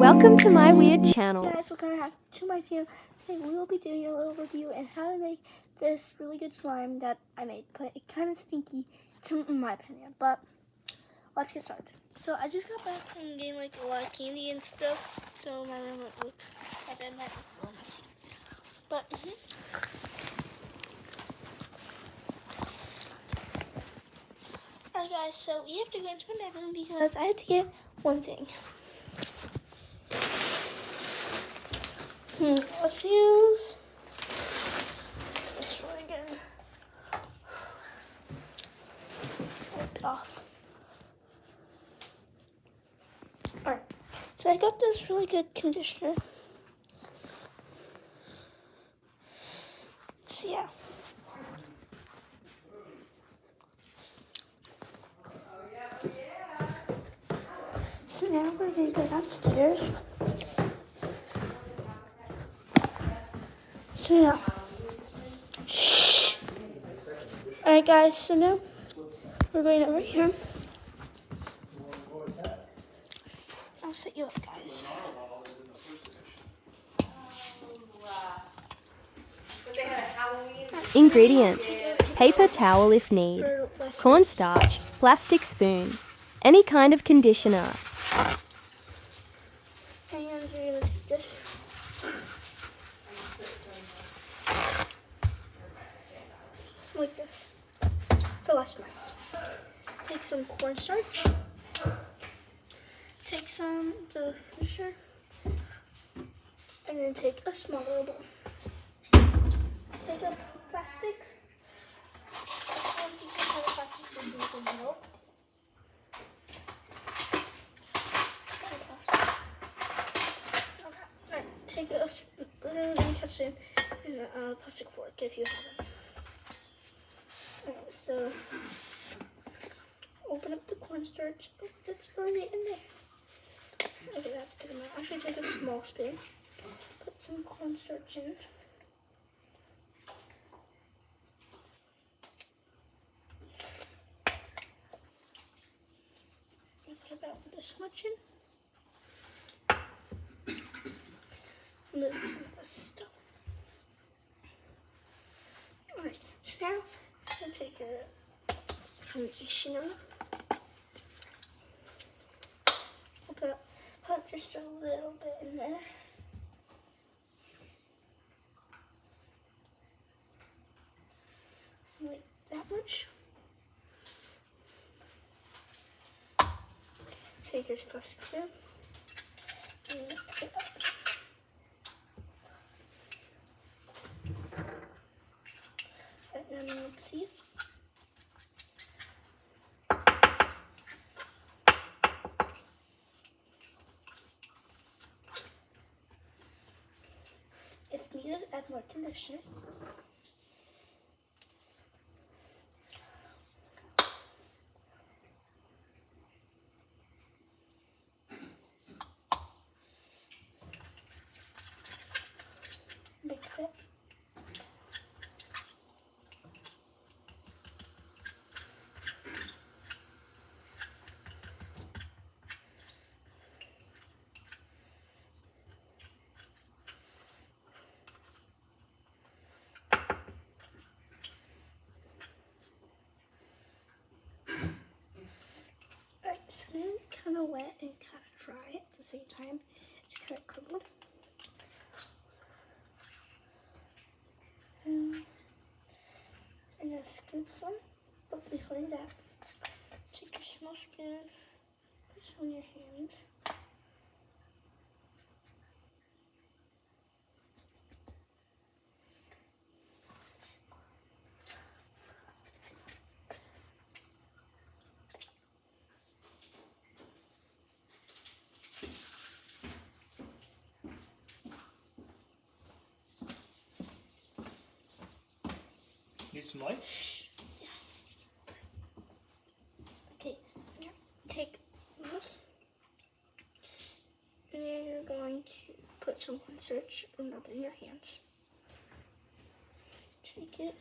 Welcome to my weird channel. Guys, welcome back to my channel. Today we will be doing a little review on how to make this really good slime that I made, but it's kind of stinky, in my opinion. But let's get started. So I just got back from getting like a lot of candy and stuff, so my room might look, my bed might look a little messy. But alright guys, so we have to go into my bedroom because I had to get one thing. Let's use this one again. Wipe it off. Alright, so I got this really good conditioner. So yeah. So now we're going to go downstairs. So yeah. Shh. Alright guys, so now we're going over here. I'll set you up guys. Ingredients: paper towel if need, cornstarch, plastic spoon, any kind of conditioner. And we're going to take this. Like this. For less mess. Take some cornstarch. Take some the finisher. And then take a smaller bowl. Take a plastic. And you can have a plastic spoon in the middle. Okay. Take a spoon catch it in a plastic fork if you have it. Alright, so open up the cornstarch. Oh, that's already in there. Okay, that's good enough. Actually, take a small spoon. Put some cornstarch in. Put about this much in. And then some of this stuff. Alright, so now I'll take a conditioner. I'll put just a little bit in there. Like that much. Take your plastic spoon and mix it up. Right now, let's see. If needed, add more conditioner. Mix it. Alright, so now kind of wet and kind of dry at the same time. It's kind of crumbled. And just scoop some. But before that, take your small spoon, put some on your hand. Need some light? Yes. Okay, so now take this. And then you're going to put some cornstarch and rub it in your hands. Take it.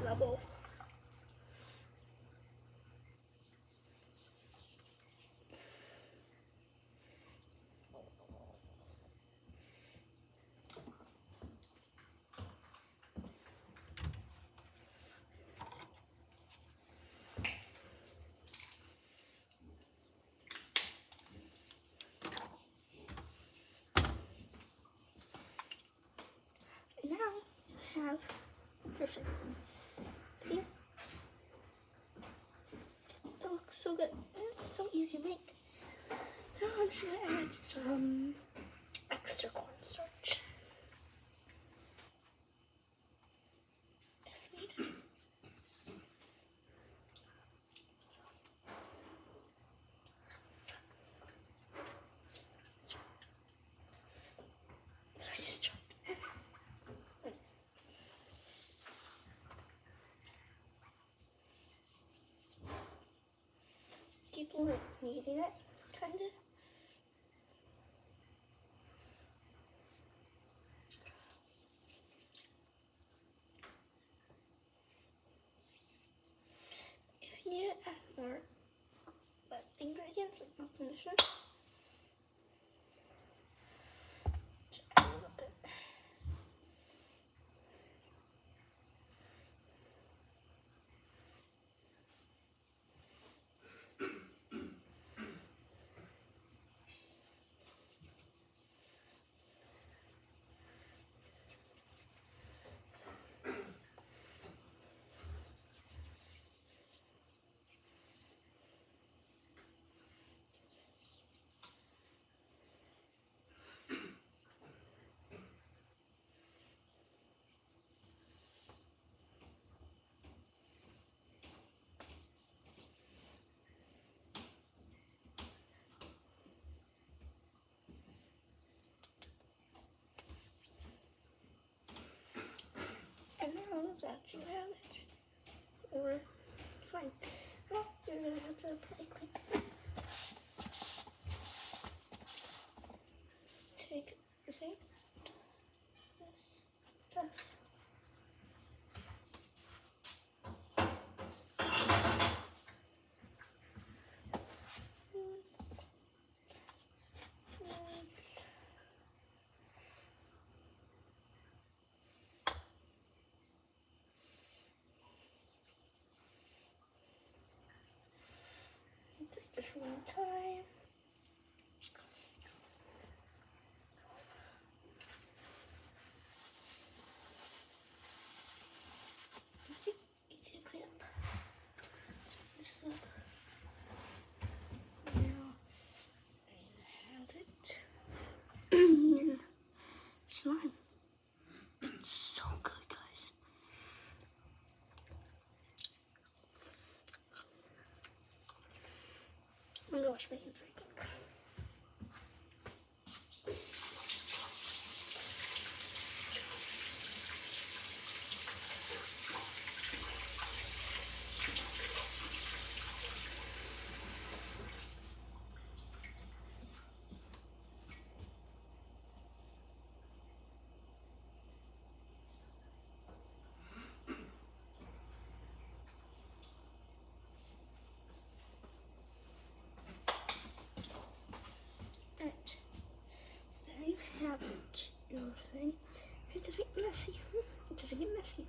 level. Now you have perfect. See? It looks so good. And it's so easy to make. Now I'm just gonna add some extra cornstarch. If needed. I just dropped it. Keep kneading it, kind of. If you need to add more ingredients like milk conditioner, just add a little bit. And now that you have it, we're fine. Well, you're gonna have to apply clean. Take the thing, this. Just one time. Easy to clean up. This up. Now I have it. Slime. It's so good, guys. I'm gonna wash my hands right quick. Alright, so there you have it, your thing. It doesn't get messy. It doesn't get messy.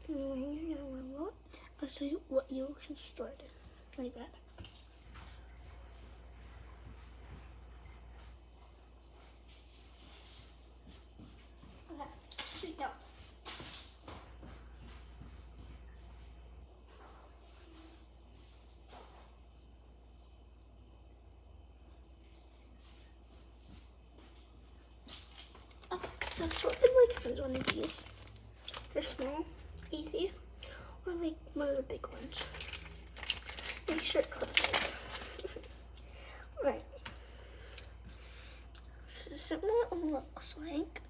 Anyway, you're gonna want to roll it. I'll show you what you can store it in. Like that. Okay, so now. Okay, so sort of like one of these. They're small, easy, or like one of the big ones. Make sure it closes. Right. So this is what it looks like.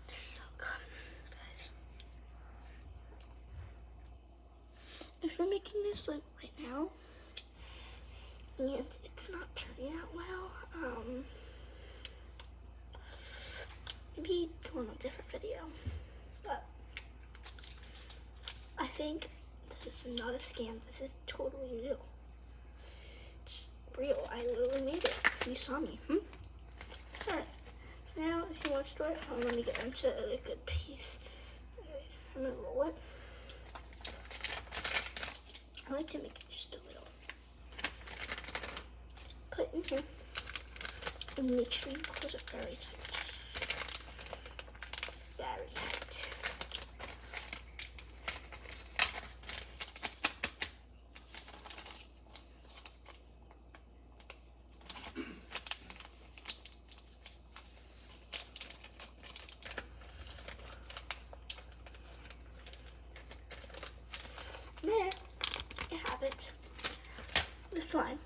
It's so good, guys. If we're making this like right now, and it's not turning out well, maybe doing a different video. But I think this is not a scam. This is totally real. It's real. I literally made it. You saw me. Alright. So now, if you want to store it, I'm going to get into a good piece. Anyways, I'm going to roll it. I like to make it just a little. Put it in here. And make sure you close it very tight. Very tight. There, you have it. The slime.